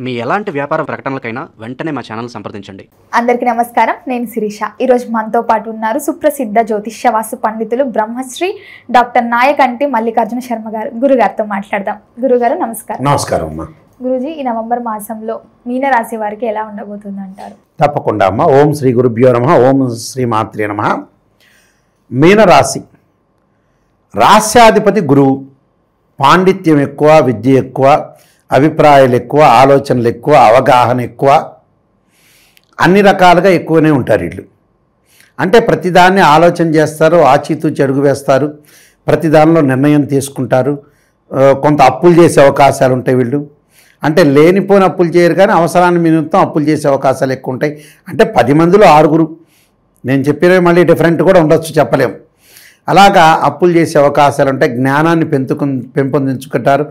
మీ ఎలాంటి వ్యాపార ప్రకటనలకైనా వెంటనే మా ఛానల్ సంప్రదించండి. అందరికీ నమస్కారం. నేను శిరీష. ఈరోజు మనతో పాటు ఉన్నారు సుప్రసిద్ధ జ్యోతిష్య వాస్తు పండితులు బ్రహ్మశ్రీ డాక్టర్ నాయకంటి మల్లికార్జున శర్మ గారు. గురుగారితో మాట్లాడదాం. గురుగారు నమస్కారం. నమస్కారం అమ్మా. గురుజీ, ఈ నవంబర్ మాసంలో మీనరాశి వారికి ఎలా ఉండబోతుంది అంటారు? తప్పకుండా అమ్మా. ఓం శ్రీ గురుభ్యో నమః. ఓం శ్రీ మాత్రే నమః. మీనరాశి రాశ్యాధిపతి గురువు. పాండిత్యం ఎక్కువ, విద్య ఎక్కువ, అభిప్రాయాలు ఎక్కువ, ఆలోచనలు ఎక్కువ, అవగాహన ఎక్కువ, అన్ని రకాలుగా ఎక్కువనే ఉంటారు వీళ్ళు. అంటే ప్రతిదాన్ని ఆలోచన చేస్తారు, ఆచితూచి అడుగు వేస్తారు, ప్రతిదానిలో నిర్ణయం తీసుకుంటారు. కొంత అప్పులు చేసే అవకాశాలు ఉంటాయి వీళ్ళు. అంటే లేనిపోయిన అప్పులు చేయరు, కానీ అవసరాన్ని నిమిత్తం అప్పులు చేసే అవకాశాలు ఎక్కువ ఉంటాయి. అంటే 10 మందిలో 6. నేను చెప్పినవి మళ్ళీ డిఫరెంట్ కూడా ఉండొచ్చు, చెప్పలేము. అలాగా అప్పులు చేసే అవకాశాలు ఉంటాయి. జ్ఞానాన్ని పెంపొందించుకుంటారు.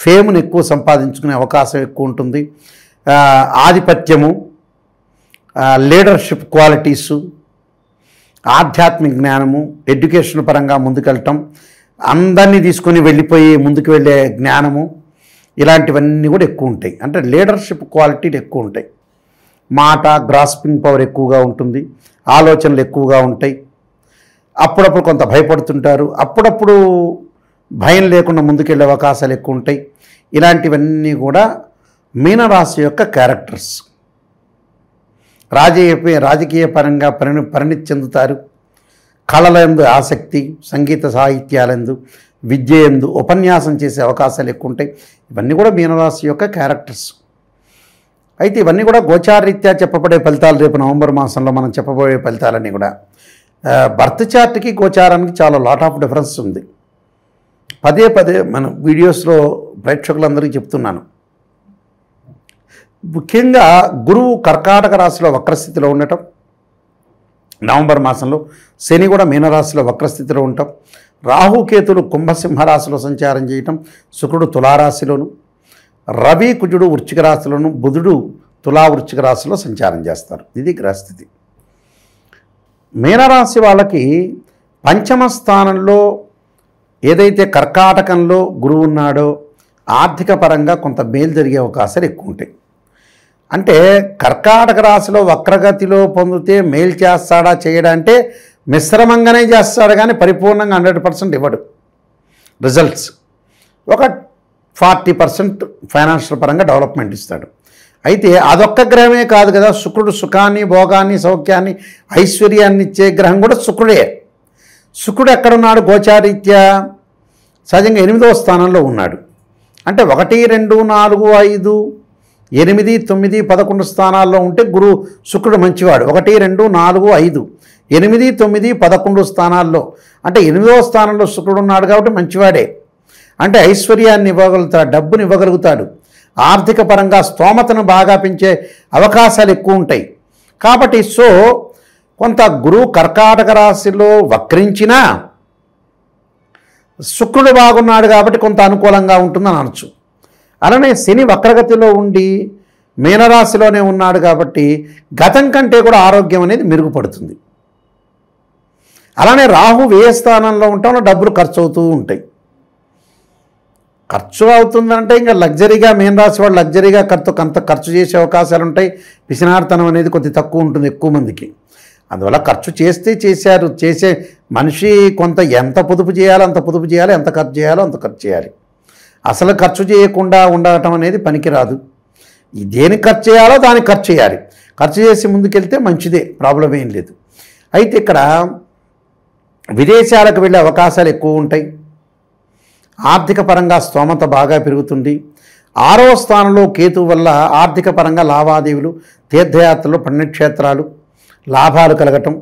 ఫేమ్ను ఎక్కువ సంపాదించుకునే అవకాశం ఎక్కువ ఉంటుంది. ఆధిపత్యము, లీడర్షిప్ క్వాలిటీసు, ఆధ్యాత్మిక జ్ఞానము, ఎడ్యుకేషన్ పరంగా ముందుకెళ్ళటం, అందరినీ తీసుకొని వెళ్ళిపోయి ముందుకు వెళ్ళే జ్ఞానము, ఇలాంటివన్నీ కూడా ఎక్కువ ఉంటాయి. అంటే లీడర్షిప్ క్వాలిటీలు ఎక్కువ ఉంటాయి. మాట, గ్రాస్పింగ్ పవర్ ఎక్కువగా ఉంటుంది. ఆలోచనలు ఎక్కువగా ఉంటాయి. అప్పుడప్పుడు కొంత భయపడుతుంటారు. అప్పుడప్పుడు భయం లేకుండా ముందుకెళ్ళే అవకాశాలు ఎక్కువ ఉంటాయి. ఇలాంటివన్నీ కూడా మీనరాశి యొక్క క్యారెక్టర్స్. రాజకీయ పరంగా పరిణితి చెందుతారు. కళలందు ఆసక్తి, సంగీత సాహిత్యాలందు, విద్య ఎందు ఉపన్యాసం చేసే అవకాశాలు ఎక్కువ ఉంటాయి. ఇవన్నీ కూడా మీనరాశి యొక్క క్యారెక్టర్స్. అయితే ఇవన్నీ కూడా గోచారరీత్యా చెప్పబడే ఫలితాలు. రేపు నవంబర్ మాసంలో మనం చెప్పబోయే ఫలితాలన్నీ కూడా బర్త్ చార్ట్కి గోచారానికి చాలా లాట్ ఆఫ్ డిఫరెన్స్ ఉంది. పదే మన వీడియోస్లో ప్రేక్షకులందరికీ చెప్తున్నాను. ముఖ్యంగా గురువు కర్కాటక రాశిలో వక్రస్థితిలో ఉండటం, నవంబర్ మాసంలో శని కూడా మీనరాశిలో వక్రస్థితిలో ఉండటం, రాహుకేతులు కుంభసింహ రాశిలో సంచారం చేయటం, శుక్రుడు తులారాశిలోను, రవి కుజుడు వృశ్చిక రాశిలోను, బుధుడు తులా వృశ్చిక రాశిలో సంచారం చేస్తారు. ఇది గ్రహస్థితి. మీనరాశి వాళ్ళకి పంచమ స్థానంలో ఏదైతే కర్కాటకంలో గురువు ఉన్నాడో ఆర్థిక పరంగా కొంత మేలు జరిగే అవకాశాలు ఎక్కువ ఉంటాయి. అంటే కర్కాటక రాశిలో వక్రగతిలో పొందితే మేలు చేస్తాడా చేయడా అంటే మిశ్రమంగానే చేస్తాడు, కానీ పరిపూర్ణంగా 100% ఇవ్వడు రిజల్ట్స్. ఒక 40% ఫైనాన్షియల్ పరంగా డెవలప్మెంట్ ఇస్తాడు. అయితే అదొక్క గ్రహమే కాదు కదా. శుక్రుడు సుఖాన్ని, భోగాన్ని, సౌఖ్యాన్ని, ఐశ్వర్యాన్ని ఇచ్చే గ్రహం కూడా శుక్రుడే. శుక్రుడు ఎక్కడున్నాడు? గోచారీత్యా సహజంగా 8వ స్థానంలో ఉన్నాడు. అంటే 1, 2, 4, 5, 8, 9, 11 స్థానాల్లో ఉంటే శుక్రుడు మంచివాడు. 1, 2, 4, 5, 8, 9, 11 స్థానాల్లో అంటే 8వ స్థానంలో శుక్రుడు ఉన్నాడు కాబట్టి మంచివాడే. అంటే ఐశ్వర్యాన్ని ఇవ్వగలుగుతాడు, డబ్బుని ఇవ్వగలుగుతాడు. ఆర్థిక పరంగా స్తోమతను బాగా పెంచే అవకాశాలు ఎక్కువ ఉంటాయి. కాబట్టి కొంత గురువు కర్కాటక రాశిలో వక్రించినా శుక్రుడు బాగున్నాడు కాబట్టి కొంత అనుకూలంగా ఉంటుందని అనొచ్చు. అలానే శని వక్రగతిలో ఉండి మీనరాశిలోనే ఉన్నాడు కాబట్టి గతం కంటే కూడా ఆరోగ్యం అనేది మెరుగుపడుతుంది. అలానే రాహు వ్యయ స్థానంలో ఉండటంలో డబ్బులు ఖర్చు అవుతూ ఉంటాయి. ఖర్చు అవుతుందంటే ఇంకా లగ్జరీగా మీనరాశి వాళ్ళు లగ్జరీగా కొంత ఖర్చు చేసే అవకాశాలు ఉంటాయి. పిసినార్తనం అనేది కొద్ది తక్కువ ఉంటుంది ఎక్కువ మందికి. అందువల్ల ఖర్చు చేసే మనిషి కొంత ఎంత పొదుపు చేయాలో అంత పొదుపు చేయాలి, ఎంత ఖర్చు చేయాలో అంత ఖర్చు చేయాలి. అసలు ఖర్చు చేయకుండా ఉండటం అనేది పనికిరాదు. దేనికి ఖర్చు చేయాలో దానికి ఖర్చు చేయాలి. ఖర్చు చేసి ముందుకెళ్తే మంచిదే, ప్రాబ్లం ఏం లేదు. అయితే ఇక్కడ విదేశాలకు వెళ్ళే అవకాశాలు ఎక్కువ ఉంటాయి. ఆర్థిక పరంగా స్తోమత బాగా పెరుగుతుంది. 6వ స్థానంలో కేతు వల్ల ఆర్థిక పరంగా లావాదేవీలు, తీర్థయాత్రలు, పుణ్యక్షేత్రాలు, లాభాలు కలగటం,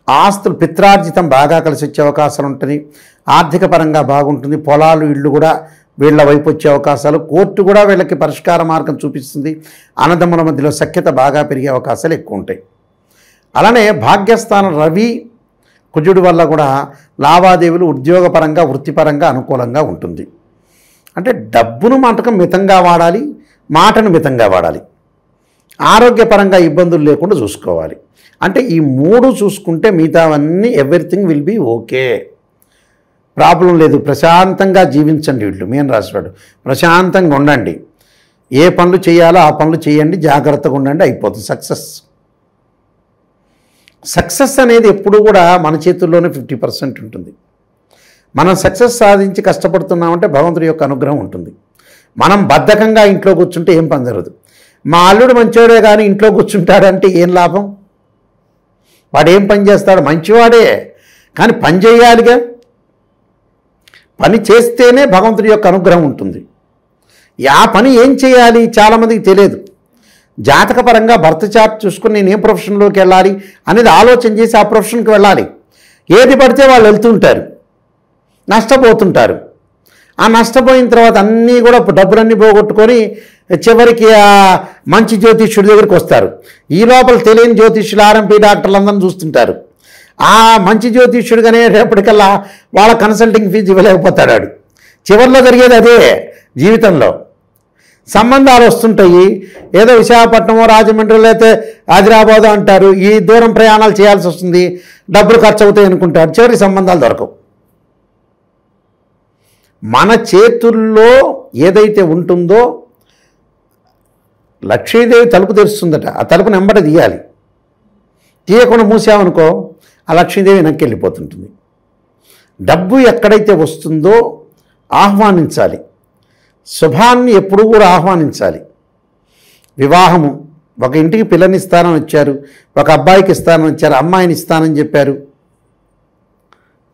ఆస్తులు పిత్రార్జితం బాగా కలిసి వచ్చే అవకాశాలు ఉంటుంది. ఆర్థిక పరంగా బాగుంటుంది. పొలాలు, ఇళ్ళు కూడా వీళ్ళ వైపు వచ్చే అవకాశాలు. కోర్టు కూడా వీళ్ళకి పరిష్కార మార్గం చూపిస్తుంది. అన్నదమ్ముల మధ్యలో సఖ్యత బాగా పెరిగే అవకాశాలు ఎక్కువ ఉంటాయి. అలానే భాగ్యస్థానం రవి కుజుడు వల్ల కూడా లావాదేవీలు ఉద్యోగపరంగా, వృత్తిపరంగా అనుకూలంగా ఉంటుంది. అంటే డబ్బును మటకం మితంగా వాడాలి, మాటను మితంగా వాడాలి. ఆరోగ్యపరంగా ఇబ్బందులు లేకుండా చూసుకోవాలి. అంటే ఈ 3 చూసుకుంటే మిగతావన్నీ everything will be okay, problem లేదు. ప్రశాంతంగా జీవించండి. వీళ్ళు మీన రాశివాడు ప్రశాంతంగా ఉండండి. ఏ పనులు చేయాలో ఆ పనులు చేయండి, జాగ్రత్తగా ఉండండి, అయిపోతుంది సక్సెస్ అనేది ఎప్పుడు కూడా మన చేతుల్లోనే 50% ఉంటుంది. మనం సక్సెస్ సాధించి కష్టపడుతున్నామంటే భగవంతుడి యొక్క అనుగ్రహం ఉంటుంది. మనం బద్ధకంగా ఇంట్లో కూర్చుంటే ఏం పని జరగదు. మా అల్లుడు మంచివాడే కానీ ఇంట్లో కూర్చుంటాడంటే ఏం లాభం? వాడు ఏం పని చేస్తాడు? మంచివాడే కానీ పని చేయాలిగా. పని చేస్తేనే భగవంతుడి యొక్క అనుగ్రహం ఉంటుంది. ఆ పని ఏం చేయాలి చాలామందికి తెలియదు. జాతకపరంగా బర్త్ చార్ట్ చూసుకుని నేను ఏ ప్రొఫెషన్లోకి వెళ్ళాలి అనేది ఆలోచన చేసి ఆ ప్రొఫెషన్కి వెళ్ళాలి. ఏది పడితే వాళ్ళు వెళ్తుంటారు, నష్టపోతుంటారు. ఆ నష్టపోయిన తర్వాత అన్నీ కూడా డబ్బులన్నీ పోగొట్టుకొని చివరికి ఆ మంచి జ్యోతిష్యుడి దగ్గరికి వస్తారు. ఈ లోపల తెలియని జ్యోతిష్యులు ఆర్ఎంపీ డాక్టర్లు అందరిని చూస్తుంటారు. ఆ మంచి జ్యోతిష్యుడిగానే రేపటికల్లా వాళ్ళ కన్సల్టింగ్ ఫీజు ఇవ్వలేకపోతాడు. చివరిలో జరిగేది అదే. జీవితంలో సంబంధాలు వస్తుంటాయి, ఏదో విశాఖపట్నమో రాజమండ్రిలో అయితే హైదరాబాదు అంటారు, ఈ దూరం ప్రయాణాలు చేయాల్సి వస్తుంది, డబ్బులు ఖర్చు అవుతాయి అనుకుంటారు, చివరికి సంబంధాలు దొరకవు. మన చేతుల్లో ఏదైతే ఉంటుందో లక్ష్మీదేవి తలుపు తెరుస్తుందట, ఆ తలుపుని వెంబట తీయాలి. తీయకుండా మూసామనుకో ఆ లక్ష్మీదేవి వెనక్కి వెళ్ళిపోతుంటుంది. డబ్బు ఎక్కడైతే వస్తుందో ఆహ్వానించాలి. శుభాన్ని ఎప్పుడూ కూడా ఆహ్వానించాలి. వివాహము, ఒక ఇంటికి పిల్లని ఇస్తానని వచ్చారు, ఒక అబ్బాయికి ఇస్తానని వచ్చారు, అమ్మాయిని ఇస్తానని చెప్పారు.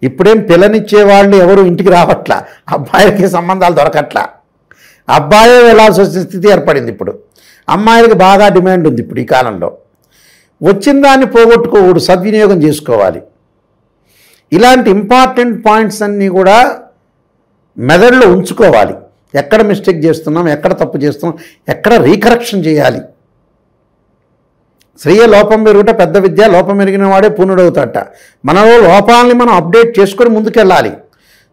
ఇప్పుడేం పిల్లనిచ్చేవాళ్ళు ఎవరు ఇంటికి రావట్లా, అబ్బాయిలకి సంబంధాలు దొరకట్లా, అబ్బాయే వెళ్ళాల్సి వచ్చిన స్థితి ఏర్పడింది. ఇప్పుడు అమ్మాయిలకి బాగా డిమాండ్ ఉంది. ఇప్పుడు ఈ కాలంలో వచ్చిన దాన్ని పోగొట్టుకోకూడదు, సద్వినియోగం చేసుకోవాలి. ఇలాంటి ఇంపార్టెంట్ పాయింట్స్ అన్నీ కూడా మెదడులో ఉంచుకోవాలి. ఎక్కడ మిస్టేక్ చేస్తున్నాం, ఎక్కడ తప్పు చేస్తున్నాం, ఎక్కడ రీకరెక్షన్ చేయాలి. శ్రీయ లోపం పెరుగుట పెద్ద విద్య, లోపం ఎరిగిన వాడే పూర్ణుడవుతాట. మనలో లోపాలని మనం అప్డేట్ చేసుకొని ముందుకెళ్ళాలి.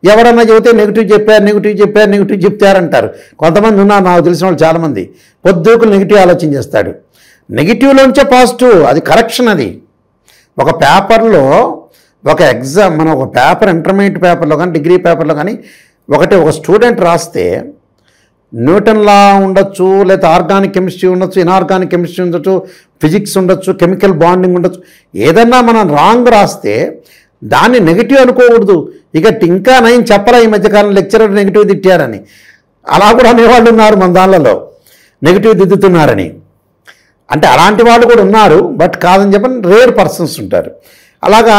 ఎవరన్నా చెబితే నెగిటివ్ చెప్తారంటారు. కొంతమంది ఉన్నారు, నాకు తెలిసిన వాళ్ళు చాలామంది పొద్దుకులు నెగిటివ్ ఆలోచన చేస్తాడు. నెగిటివ్లోంచే పాజిటివ్, అది కరెక్షన్. అది ఒక పేపర్లో ఒక ఎగ్జామ్, మనం ఒక పేపర్ ఇంటర్మీడియట్ పేపర్లో కానీ డిగ్రీ పేపర్లో కానీ ఒక స్టూడెంట్ రాస్తే న్యూటన్ లా ఉండొచ్చు, లేదా ఆర్గానిక్ కెమిస్ట్రీ ఉండొచ్చు, ఇన్ఆర్గానిక్ కెమిస్ట్రీ ఉండొచ్చు, ఫిజిక్స్ ఉండొచ్చు, కెమికల్ బాండింగ్ ఉండొచ్చు, ఏదన్నా మనం రాంగ్ రాస్తే దాన్ని నెగిటివ్ అనుకోకూడదు. ఇక ఇంకా నయం చెప్పరా ఈ మధ్యకాలం లెక్చరర్ నెగిటివ్ తిట్టారని, అలా కూడా అనేవాళ్ళు ఉన్నారు మన దానిలో, నెగిటివ్ దిద్దుతున్నారని. అంటే అలాంటి వాళ్ళు కూడా ఉన్నారు, బట్ కాదని చెప్పని రేర్ పర్సన్స్ ఉంటారు. అలాగా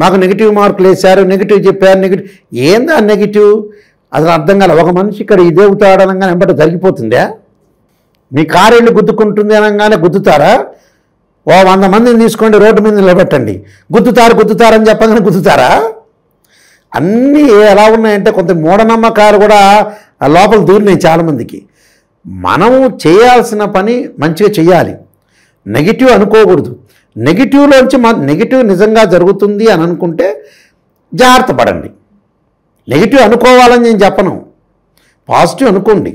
మాకు నెగిటివ్ మార్కులు వేశారు, నెగిటివ్ చెప్పారు, నెగిటివ్ ఏందా నెగిటివ్ అసలు అర్థం కాలే. ఒక మనిషి ఇక్కడ ఇదే అవుతాడు అనగానే వెంబట జరిగిపోతుందా? మీ కారు వెళ్ళి గుద్దుకుంటుంది అనగానే గుద్దుతారా? 100 మందిని తీసుకోండి, రోడ్డు మీద నిలబెట్టండి, గుద్దుతారు అని చెప్పగానే గుద్దుతారా? అన్నీ ఎలా ఉన్నాయంటే కొంత మూఢనమ్మకాలు కూడా లోపల దూరినాయి చాలామందికి. మనం చేయాల్సిన పని మంచిగా చేయాలి, నెగిటివ్ అనుకోకూడదు. నెగిటివ్లోంచి నెగిటివ్ నిజంగా జరుగుతుంది అని అనుకుంటే జాగ్రత్త పడండి. నెగిటివ్ అనుకోవాలని నేను చెప్పను, పాజిటివ్ అనుకోండి,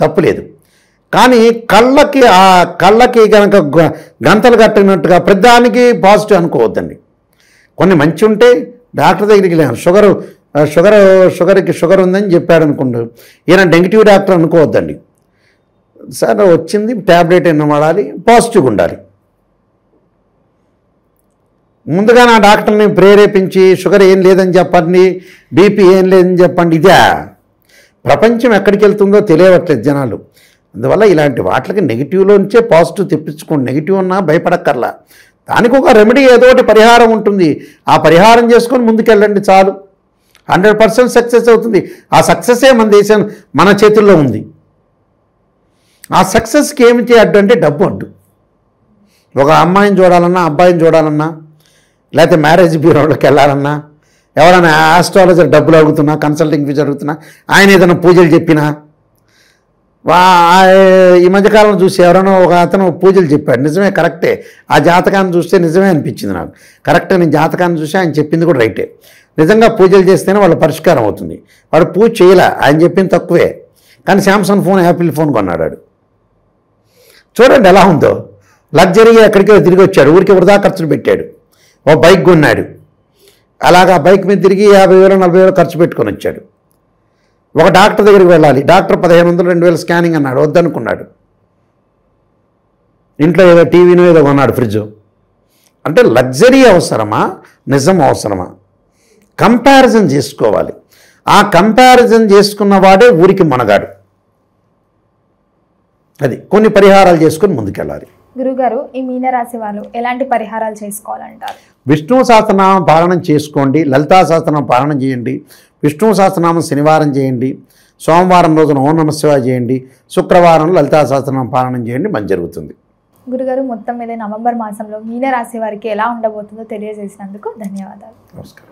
తప్పులేదు. కానీ కళ్ళకి కనుక గంతలు కట్టినట్టుగా ప్రతిదానికి పాజిటివ్ అనుకోవద్దండి. కొన్ని మంచి ఉంటే డాక్టర్ దగ్గరికి వెళ్ళాను, షుగర్ ఉందని చెప్పాడు అనుకోండి, ఈయన నెగిటివ్ డాక్టర్ అనుకోవద్దండి. సార్ వచ్చింది ట్యాబ్లెట్ ఎన్న వాడాలి, పాజిటివ్గా ఉండాలి. ముందుగా నా డాక్టర్ని ప్రేరేపించి షుగర్ ఏం లేదని చెప్పండి, బీపీ ఏం లేదని చెప్పండి, ఇదే ప్రపంచం ఎక్కడికి వెళ్తుందో తెలియవట్లేదు జనాలు. అందువల్ల ఇలాంటి వాటికి నెగిటివ్లోంచే పాజిటివ్ తెప్పించుకోండి. నెగిటివ్ ఉన్నా భయపడక్కర్లా, దానికి ఒక రెమెడీ ఏదో ఒకటి పరిహారం ఉంటుంది, ఆ పరిహారం చేసుకొని ముందుకెళ్ళండి చాలు. 100% సక్సెస్ అవుతుంది. ఆ సక్సెసే మన దేశం మన చేతుల్లో ఉంది. ఆ సక్సెస్కి ఏమిటి అడ్డు అంటే డబ్బు అడ్డు. ఒక అమ్మాయిని చూడాలన్నా, అబ్బాయిని చూడాలన్నా, లేకపోతే మ్యారేజ్ బ్యూరోలోకి వెళ్ళాలన్నా, ఎవరైనా ఆస్ట్రాలజర్ డబ్బులు అడుగుతున్నా, కన్సల్టింగ్ ఫీజు అడుగుతున్నా, ఆయన ఏదైనా పూజలు చెప్పినా, ఈ మధ్యకాలం చూసి ఎవరైనా ఒక అతను పూజలు చెప్పాడు, నిజమే కరెక్టే, ఆ జాతకాన్ని చూస్తే నిజమే అనిపించింది నాకు. కరెక్టే, నేను జాతకాన్ని చూసి ఆయన చెప్పింది కూడా రైటే. నిజంగా పూజలు చేస్తేనే వాళ్ళ పరిష్కారం అవుతుంది. వాడు పూజ చేయలే, ఆయన చెప్పింది తక్కువే, కానీ శాంసంగ్ ఫోన్, యాపిల్ ఫోన్ కొన్నాడు. చూడండి ఎలా ఉందో, లగ్జరీగా ఎక్కడికో తిరిగి వచ్చాడు, ఊరికి వృధా ఖర్చులు పెట్టాడు. ఓ బైక్ కొన్నాడు, అలాగా బైక్ మీద తిరిగి 50,000 40,000 ఖర్చు పెట్టుకొని వచ్చాడు. ఒక డాక్టర్ దగ్గరికి వెళ్ళాలి, డాక్టర్ 1,500 2,000 స్కానింగ్ అన్నాడు, వద్దనుకున్నాడు. ఇంట్లో ఏదో టీవీనో ఏదో కొన్నాడు ఫ్రిడ్జ్. అంటే లగ్జరీ అవసరమా, నిజం అవసరమా? కంపారిజన్ చేసుకోవాలి. ఆ కంపారిజన్ చేసుకున్నవాడే ఊరికి మనగాడు. అది కొన్ని పరిహారాలు చేసుకొని ముందుకెళ్ళాలి. గురుగారు, ఈ మీనరాశి వాళ్ళు ఎలాంటి పరిహారాలు చేసుకోవాలంటారు? విష్ణు సహస్రనామం పారాయణం చేసుకోండి, లలితా సహస్రనామం పారాయణం చేయండి, విష్ణు సహస్రనామం శనివారం చేయండి, సోమవారం రోజున ఓం నమః శివాయ చేయండి, శుక్రవారం లలితా సహస్రనామం పారాయణం చేయండి, మంచి జరుగుతుంది. గురుగారు, మొత్తం మీద నవంబర్ మాసంలో మీనరాశి వారికి ఎలా ఉండబోతుందో తెలియజేసినందుకు ధన్యవాదాలు. నమస్కారం.